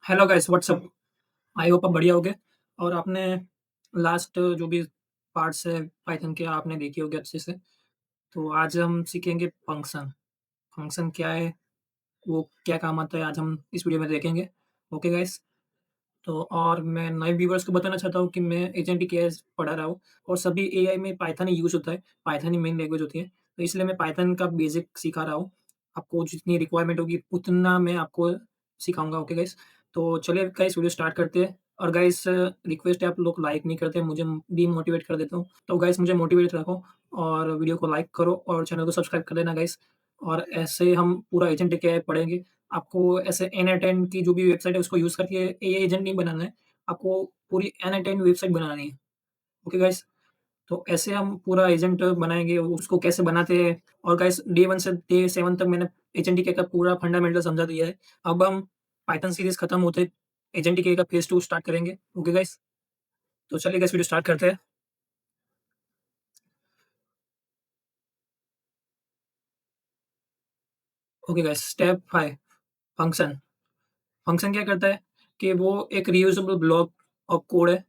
Hello guys what's up. I hope आप बढ़िया होगे। और आपने लास्ट जो भी पार्ट्स है पाइथन के आपने देखे होंगे अच्छे से। तो आज हम सीखेंगे फंक्शन। फंक्शन क्या है, वो क्या काम आता है, आज हम इस वीडियो में देखेंगे। Okay guys. तो और मैं नए व्यूअर्स को बताना चाहता हूँ कि मैं एजेंटिक एआई पढ़ा रहा हूँ और सभी एआई में पाइथन ही यूज़ होता है, पाइथन ही मेन लैंग्वेज होती है। तो इसलिए मैं पाइथन का बेसिक सिखा रहा हूँ। आपको जितनी रिक्वायरमेंट होगी उतना मैं आपको सिखाऊँगा। Okay guys. तो चलिए गाइस वीडियो स्टार्ट करते हैं। और गाइस रिक्वेस्ट है, आप लोग लाइक नहीं करते, मुझे डीमोटिवेट कर देता हूँ। तो गाइस मुझे मोटिवेट रखो और वीडियो को लाइक करो और चैनल को सब्सक्राइब कर देना गाइस। और ऐसे हम पूरा एजेंटिक एआई पढ़ेंगे। आपको ऐसे n8n की जो भी वेबसाइट है उसको यूज़ करके एआई एजेंट नहीं बनाना है, आपको पूरी n8n वेबसाइट बनानी है। Okay guys. तो ऐसे हम पूरा एजेंट बनाएँगे, उसको कैसे बनाते हैं। और गाइस डे 1 से डे 7 तक मैंने एजेंटिक एआई का पूरा फंडामेंटल समझा दिया है। अब हम पाइथन सीरीज़ खत्म होते एजेंटिक एआई का फेज़ 2 स्टार्ट करेंगे। Okay guys. तो चलिए गाइस वीडियो स्टार्ट करते हैं। Okay guys step 5 function. Function क्या करता है कि वो एक रीयूजेबल ब्लॉक ऑफ कोड है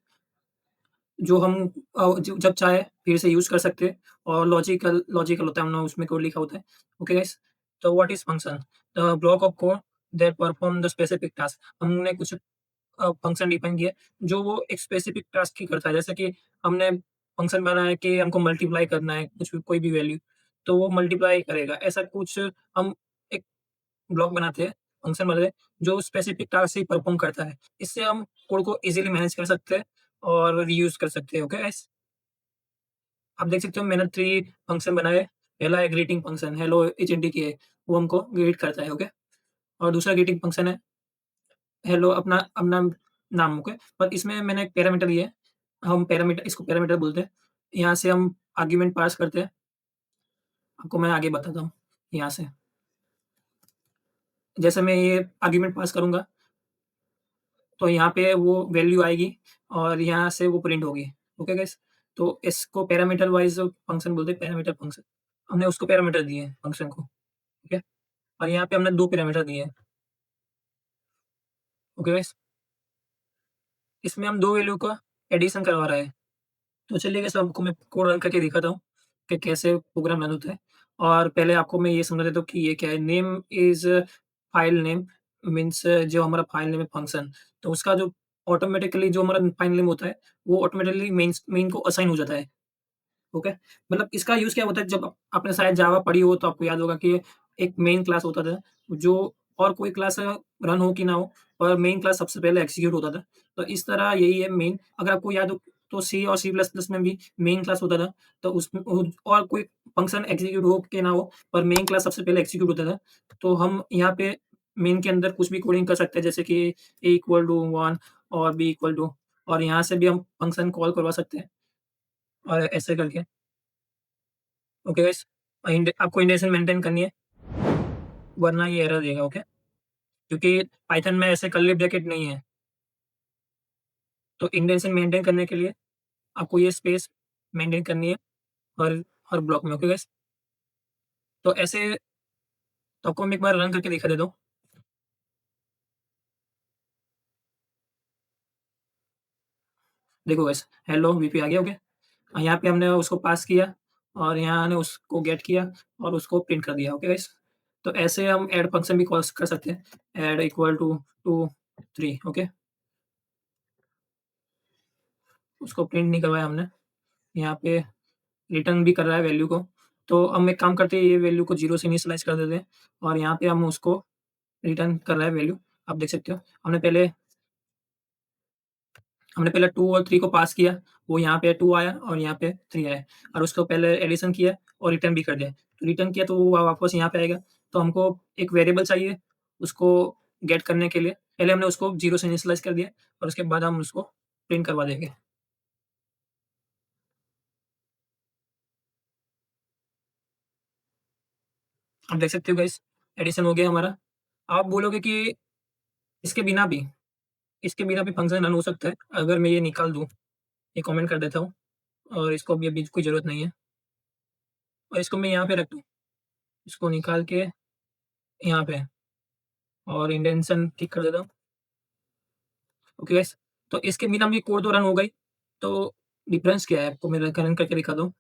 जो हम ज जब चाहे फिर से यूज़ कर सकते हैं और लॉजिकल लॉजिकल होता है, हमने उसमें कोड लिखा होता है। Okay guys. तो what is function? The block of code that perform the specific task. हमने कुछ फंक्शन डिफाइन किया है जो वो एक स्पेसिफिक टास्क ही करता है। जैसे कि हमने फंक्शन बनाया है कि हमको मल्टीप्लाई करना है कुछ भी कोई भी वैल्यू, तो वो मल्टीप्लाई करेगा। ऐसा कुछ हम एक ब्लॉक बनाते हैं, फंक्शन बनाते हैं जो स्पेसिफिक टास्क ही परफॉर्म करता है। इससे हम कोड को ईज़िली मैनेज कर सकते हैं और रीयूज़ कर सकते हैं। Okay guys. आप देख सकते हो मैंने 3 फंक्शन बनाए। पहला है ग्रीटिंग फंक्शन, हेलो एजेंटिक है, वो हमको ग्रीट करता है। ओके। और दूसरा ग्रीटिंग फंक्शन है हेलो अपना अपना नाम। ओके। पर इसमें मैंने एक पैरामीटर दिया है, हम पैरामीटर इसको पैरामीटर बोलते हैं। यहाँ से हम आर्गुमेंट पास करते हैं। आपको मैं आगे बताता हूँ यहाँ से। जैसे मैं ये आर्गुमेंट पास करूँगा तो यहाँ पे वो वैल्यू आएगी और यहाँ से वो प्रिंट होगी। Okay guys. तो इसको पैरामीटर वाइज़ फंक्शन बोलते हैं, पैरामीटर फंक्शन। हमने उसको पैरामीटर दिए हैं फंक्शन को। ठीक है। और यहाँ पे हमने 2 पैरामीटर दिए हैं। Okay guys. इसमें हम 2 वैल्यू का एडिशन करवा रहे हैं। तो चलिए गाइस आपको मैं कोड रन करके दिखाता हूँ कि कैसे प्रोग्राम रन होता है। और पहले आपको मैं ये समझा देता हूँ कि ये क्या है। Name is file name means जो हमारा फाइल नेम है फंक्शन, तो उसका जो ऑटोमैटिकली जो हमारा फाइल नेम होता है, वो ऑटोमैटिकली मेन को असाइन हो जाता है। ओके। मतलब इसका यूज़ क्या होता है, जब आपने शायद जावा पढ़ी हो तो आपको याद होगा कि एक मेन क्लास होता था, जो और कोई क्लास रन हो कि ना हो, पर मेन क्लास सबसे पहले एग्ज़ीक्यूट होता था। तो इस तरह यही है मेन। अगर आपको याद हो तो सी और सी प्लस प्लस में भी मेन क्लास होता था। तो उसमें और कोई फंक्शन एग्ज़ीक्यूट हो कि ना हो, पर मेन क्लास सबसे पहले एग्ज़ीक्यूट होता था। तो हम यहाँ पे मेन के अंदर कुछ भी कोडिंग कर सकते हैं, जैसे कि ए इक्वल टू 1 और बी इक्वल टू, और यहाँ से भी हम फंक्शन कॉल करवा सकते हैं और ऐसे करके। Okay guys. आपको इंडेंटेशन मेंटेन करनी है, वरना ये एरर देगा। ओके। क्योंकि पाइथन में ऐसे कर्ली ब्रैकेट नहीं है। तो इंडेंटेशन मेंटेन करने के लिए आपको ये स्पेस मेंटेन करनी है हर हर ब्लॉक में। Okay guys. तो ऐसे तो आपको मैं एक बार रन करके दिखा देता हूँ। देखो गाइस हेलो वीपी आ गया। ओके। यहाँ पे हमने उसको पास किया और यहाँ ने उसको गेट किया और उसको प्रिंट कर दिया। Okay guys. तो ऐसे हम ऐड फंक्शन भी कॉल कर सकते हैं। Add equal to 2 3। ओके। उसको प्रिंट नहीं करवाया हमने। यहाँ पे रिटर्न भी कर रहा है वैल्यू को। तो हम एक काम करते हैं, ये वैल्यू को 0 से इनिशियलाइज़ कर देते हैं और यहाँ पे हम उसको रिटर्न कर रहा है वैल्यू। आप देख सकते हो हमने पहले 2 और 3 को पास किया, वो यहाँ पे 2 आया और यहाँ पे 3 आया और उसको पहले एडिशन किया और रिटर्न भी कर दिया। तो रिटर्न किया तो वो वापस यहाँ पे आएगा। तो हमको एक वेरिएबल चाहिए उसको गेट करने के लिए। पहले हमने उसको 0 से इनिशियलाइज़ कर दिया और उसके बाद हम उसको प्रिंट करवा देंगे। आप देख सकते हो गाइस एडिशन हो गया हमारा। आप बोलोगे कि इसके बिना भी इसके बिना भी फंक्शन रन हो सकता है। अगर मैं ये निकाल दूँ, ये कमेंट कर देता हूँ और इसको अभी कोई ज़रूरत नहीं है और इसको मैं यहाँ पे रख दूँ, इसको निकाल के यहाँ पे और इंडेंशन ठीक कर देता हूँ। ओके गाइस, तो इसके बिना भी कोड तो रन होगा ही, तो डिफरेंस क्या है आपको मैं रन करके दिखाता हूँ।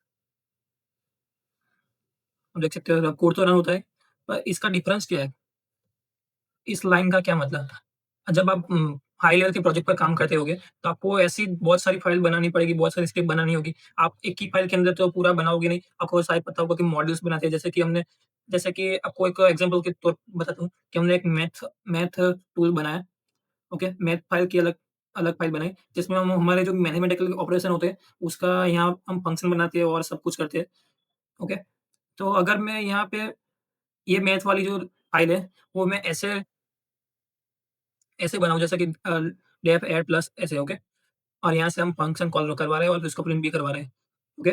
आप देख सकते हो कोड तो रन होता है, पर इसका डिफरेंस क्या है? इस लाइन का क्या मतलब? जब आप हाई लेवल के प्रोजेक्ट पर काम करते होगे, तो आपको ऐसी बहुत सारी फाइल बनानी पड़ेगी, बहुत सारी स्क्रिप्ट बनानी होगी। आप एक ही फाइल के अंदर तो पूरा बनाओगे नहीं, आपको शायद पता होगा कि मॉड्यूल्स बनाते हैं, जैसे कि आपको एक एग्ज़ाम्पल के तौर पे बताता हूँ कि हमने एक मैथ मैथ टूल बनाया, ओके? मैथ फाइल की अलग अलग फाइल बनाई, जिसमें हम हमारे जो मैथमेटिकल ऑपरेशन होते हैं, उसका यहाँ हम फंक्शन बनाते हैं और सब कुछ करते हैं, ओके? तो अगर मैं यहाँ पे ये मैथ वाली जो फाइल है, वो मैं ऐसे ऐसे बनाऊँ जैसे कि डेफ ऐड प्लस ऐसे, ओके? और यहाँ से हम फंक्शन कॉल करवा रहे हैं और उसको प्रिंट भी करवा रहे हैं, ओके?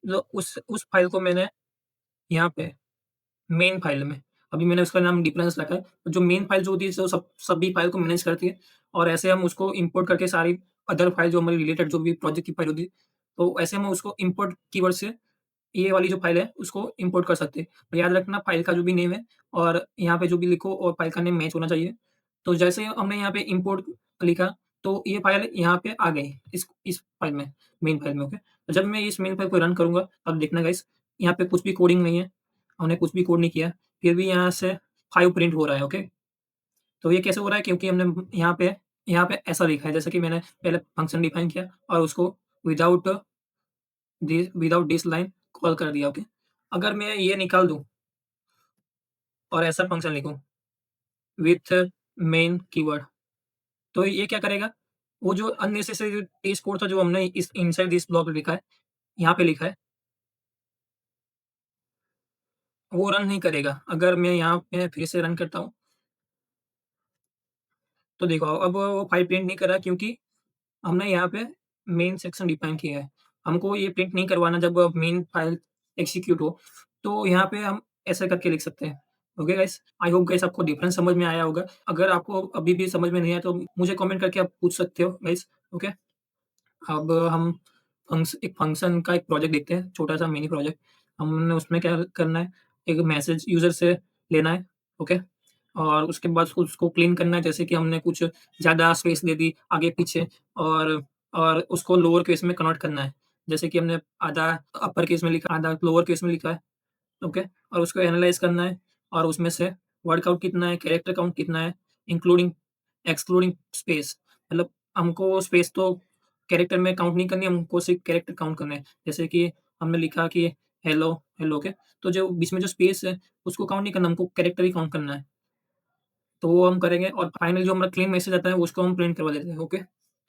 तो उस फ़ाइल को मैंने यहाँ पे मेन फ़ाइल में अभी मैंने उसका नाम डिफरेंस रखा है। तो जो मेन फ़ाइल जो होती है सो सभी फ़ाइल को मैनेज करती है और ऐसे हम उसको इम्पोर्ट करके सारी अदर फ़ाइल जो हमारी रिलेटेड जो भी प्रोजेक्ट की फ़ाइल होती है, तो ऐसे हम उसको इम्पोर्ट कीवर्ड से ये वाली जो फ़ाइल है उसको इम्पोर्ट कर सकते हैं। और याद रखना फ़ाइल का जो भी नेम है और यहाँ पे जो भी लिखो और फ़ाइल का नेम मैच होना चाहिए। तो जैसे हमने यहाँ पे इम्पोर्ट लिखा, तो ये फ़ाइल यहाँ पे आ गई इस फ़ाइल में, मेन फ़ाइल में, ओके। तो जब मैं इस मेन फ़ाइल को रन करूँगा, तब देखना गाइस यहाँ पे कुछ भी कोडिंग नहीं है, हमने कुछ भी कोड नहीं किया, फिर भी यहाँ से 5 प्रिंट हो रहा है, ओके। तो ये कैसे हो रहा है क्योंकि हमने यहाँ पे ऐसा लिखा है जैसे कि मैंने पहले फंक्शन डिफाइन किया और उसको without without this line call कर दिया, ओके। अगर मैं ये निकाल दूँ और ऐसा फंक्शन लिखूँ विथ मेन कीवर्ड, तो ये क्या करेगा? वो जो अननेसेसरी टेस्ट कोड था जो हमने इस इनसाइड दिस ब्लॉक लिखा है, यहाँ पे लिखा है, वो रन नहीं करेगा। अगर मैं यहाँ पे फिर से रन करता हूँ, तो देखो अब वो फाइल प्रिंट नहीं कर रहा क्योंकि हमने यहाँ पे मेन सेक्शन डिफाइन किया है। हमको ये प्रिंट नहीं करवाना जब मेन फाइल एग्ज़ीक्यूट हो, तो यहाँ पे हम ऐसे करके लिख सकते हैं। Okay guys, I hope guys आपको डिफरेंस समझ में आया होगा। अगर आपको अभी भी समझ में नहीं आया तो मुझे कमेंट करके आप पूछ सकते हो गाइस, ओके। अब हम एक फंक्शन का एक प्रोजेक्ट देखते हैं, छोटा-सा मिनी प्रोजेक्ट। हमने उसमें क्या करना है, एक मैसेज यूज़र से लेना है, ओके? और उसके बाद उसको क्लीन करना है, जैसे कि हमने कुछ ज़्यादा स्पेस दे दी आगे-पीछे और और उसको लोअर केस में कन्वर्ट करना है। जैसे कि हमने आधा अपर केस में लिखा, आधा लोअर केस में लिखा है, ओके? और उसको एनालाइज़ करना है और उसमें से वर्ड काउंट कितना है, कैरेक्टर काउंट कितना है, इंक्लूडिंग एक्सक्लूडिंग स्पेस मतलब हमको स्पेस तो कैरेक्टर में काउंट नहीं करनी है, हमको सिर्फ़ कैरेक्टर काउंट करना है। जैसे कि हमने लिखा कि हेलो, हेलो ओके, तो जो बीच में जो स्पेस है, उसको काउंट नहीं करना, हमको कैरेक्टर ही काउंट करना है। तो वो हम करेंगे और फाइनली जो हमारा क्लीन मैसेज आता है, उसको हम प्रिंट करवा देते हैं, ओके।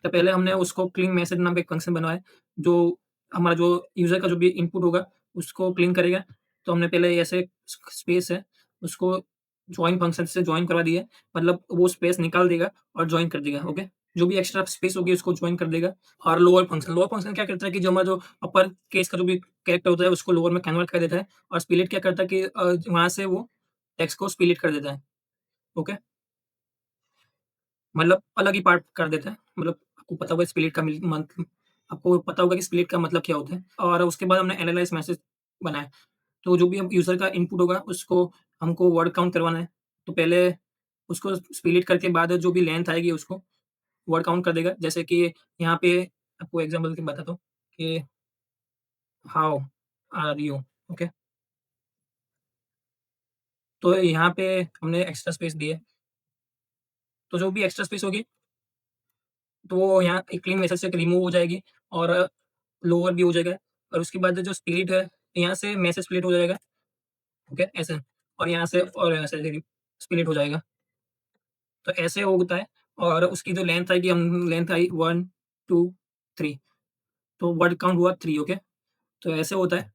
तो पहले हमने उसको क्लीन मैसेज नाम का एक फंक्शन बनवाया, जो हमारा जो यूज़र का जो भी इनपुट होगा, उसको क्लीन करेगा। तो हमने पहले ऐसे स्पेस है, उसको जॉइन फंक्शन से जॉइन करवा दिया, मतलब वो स्पेस निकाल देगा और जॉइन कर देगा, ओके। जो भी एक्स्ट्रा स्पेस होगी उसको जॉइन कर देगा और लोअर फंक्शन क्या करता है कि जो हमारा जो अपर केस का जो भी कैरेक्टर होता है, उसको लोअर में कन्वर्ट कर देता है और स्प्लिट क्या करता है कि वहाँ से वो टेक्स्ट को स्प्लिट कर देता है, ओके। मतलब अलग ही पार्ट कर देता है। मतलब आपको पता होगा स्प्लिट का आपको पता होगा कि स्प्लिट का मतलब क्या होता है और उसके बाद हमने एनालाइज़ मैसेज बनाया। तो जो भी हम यूज़र का इनपुट होगा उसको हमको वर्ड काउंट करवाना है। तो पहले उसको स्प्लिट करके बाद जो भी लेंथ आएगी उसको वर्ड काउंट कर देगा। जैसे कि यहाँ पे आपको एग्ज़ाम्पल के बताता हूँ कि हाउ आर यू? ओके। तो यहाँ पे हमने एक्स्ट्रा स्पेस दी है। तो जो भी एक्स्ट्रा स्पेस होगी तो वो यहाँ एक क्लीन मैसेज से रिमूव हो जाएगी और लोअर भी हो जाएगा और उसके बाद जो स्प्लिट है, यहाँ से मैसेज स्प्लिट हो जाएगा, ओके, ऐसे और यहाँ से और ऐसे स्प्लिट हो जाएगा। तो ऐसे होता है और उसकी जो लेंथ आएगी हम लेंथ आई 1, 2, 3 तो वर्ड काउंट हुआ 3 ओके। तो ऐसे होता है।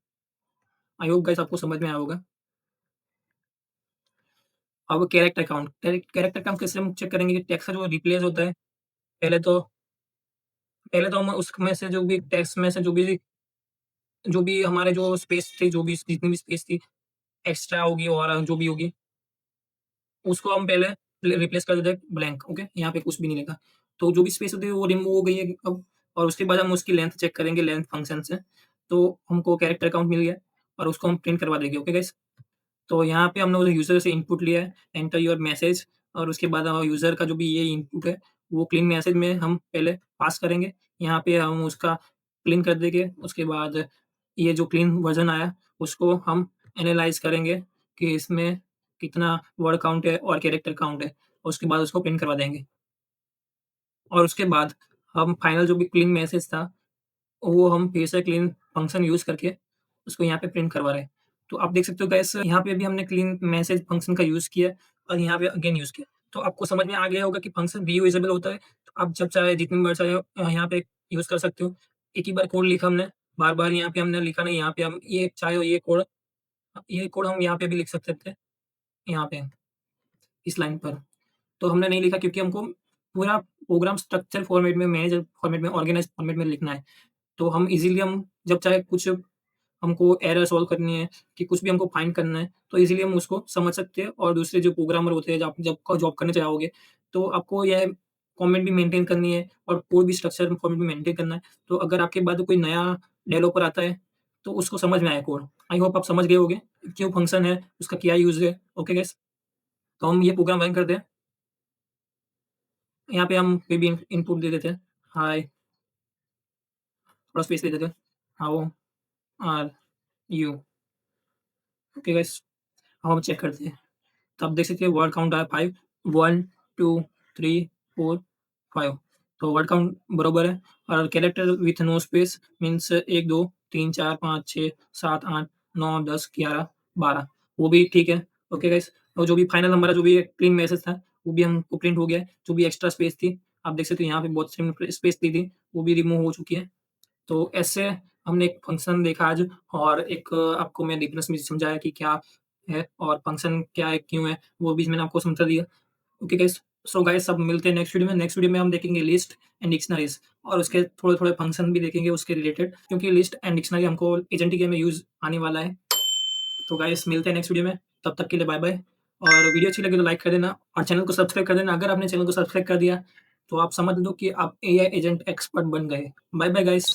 आई होप गाइस आपको समझ में आया होगा। अब कैरेक्टर काउंट कैसे हम चेक करेंगे कि टेक्स्ट का जो रिप्लेस होता है, पहले तो पहले तो हम उसमें से जो भी टेक्स्ट में से जो भी हमारे जो स्पेस थी, जो भी जितनी भी स्पेस थी, एक्स्ट्रा होगी और जो भी होगी उसको हम पहले रिप्लेस कर देते हैं ब्लैंक, ओके? यहाँ पे कुछ भी नहीं लिखा। तो जो भी स्पेस होती है वो रिमूव हो गई है अब और उसके बाद हम उसकी लेंथ चेक करेंगे लेंथ फंक्शन से। तो हमको कैरेक्टर काउंट मिल गया और उसको हम प्रिंट करवा देंगे, ओके गाइस? तो यहाँ पे हमने यूज़र से इनपुट लिया है, एंटर योर मैसेज और उसके बाद यूज़र का जो भी ये इनपुट है वो क्लीन मैसेज में हम पहले पास करेंगे। यहाँ पे हम उसका क्लीन कर देंगे, उसके बाद ये जो क्लीन वर्ज़न आया, उसको हम एनालाइज़ करेंगे कि इसमें कितना वर्ड काउंट है और कैरेक्टर काउंट है। उसके बाद उसको प्रिंट करवा देंगे और उसके बाद हम फाइनल जो भी क्लीन मैसेज था, वो हम फिर से क्लीन फंक्शन यूज़ करके उसको यहाँ पे प्रिंट करवा रहे हैं। तो आप देख सकते हो गाइस, यहाँ पे भी हमने क्लीन मैसेज फंक्शन का यूज़ किया और यहाँ पे अगेन यूज़ किया। तो आपको समझ में आ गया होगा कि फंक्शन रीयूजेबल होता है। तो आप जब चाहे जितनी बार चाहे यहाँ पे यूज़ कर सकते हो। एक ही बार कोड लिखा हमने, बार-बार यहाँ पे हमने लिखा नहीं, यहाँ पे हम ये चाहे ये कोड हम यहाँ पे भी लिख सकते थे, यहाँ पे, इस लाइन पर। तो हमने नहीं लिखा क्योंकि हमको पूरा प्रोग्राम स्ट्रक्चर फॉर्मेट में, मैनेजर फॉर्मेट में, ऑर्गेनाइज़ फॉर्मेट में लिखना है। तो हम इज़िली हम जब चाहे कुछ हमको एरर सॉल्व करनी है कि कुछ भी हमको फाइंड करना है, तो इज़िली हम उसको समझ सकते हैं और दूसरे जो प्रोग्रामर होते हैं, जब जब क जॉब करने जाओगे, तो आपको यह फॉर्मेट भी मेंटेन करनी है और कोड भी स्ट्रक्चर फॉर्मेट भी मेंटेन करना है। तो अगर आपके बाद कोई नया डेवलपर आता है, तो उसको समझ में आए कोड। आई होप आप समझ गए होंगे, क्यों फंक्शन है, उसका क्या यूज़ है। ओके गाइस, तो हम ये प्रोग्राम रन करते हैं। यहाँ पे हम कोई भी इनपुट दे देते हैं। हाय, थोड़ा स्पेस दे देते हैं। How are you? Okay guys, अब हम चेक करते हैं। तो आप देख सकते हैं वर्ड काउंट आया 5, 1, 2, 3, 4, 5। तो वर्ड काउंट बरोबर है और character with no space means 1, 2, 3, 4, 5, 6, 7, 8, 9, 10, 11, 12, वो भी ठीक है। ओके गाइस, और जो भी फाइनल नंबर है, जो भी क्लीन मैसेज था, वो भी हमको प्रिंट हो गया है। जो भी एक्स्ट्रा स्पेस थी, आप देख सकते हो यहाँ पे बहुत स्पेस दी थी, वो भी रिमूव हो चुकी है। तो ऐसे हमने एक फंक्शन देखा आज और एक आपको मैं डिफरेंस भी समझाया कि क्या है और फंक्शन क्या है, क्यों है, वो भी मैंने आपको समझा दिया। ओके गाइस, सो गाइस अब मिलते हैं नेक्स्ट वीडियो में। नेक्स्ट वीडियो में हम देखेंगे लिस्ट एंड डिक्शनरीज़ और उसके थोड़े-थोड़े फंक्शन भी देखेंगे उसके रिलेटेड, क्योंकि लिस्ट एंड डिक्शनरी हमको एजेंटिक में यूज़ आने वाला है। तो गाइस मिलते हैं नेक्स्ट वीडियो में, तब तक के लिए बाय बाय और वीडियो अच्छी लगी तो लाइक कर देना और चैनल को सब्सक्राइब कर देना। अगर आपने चैनल को सब्सक्राइब कर दिया, तो आप समझ लो कि आप एआई एजेंट एक्सपर्ट बन गए। Bye bye guys.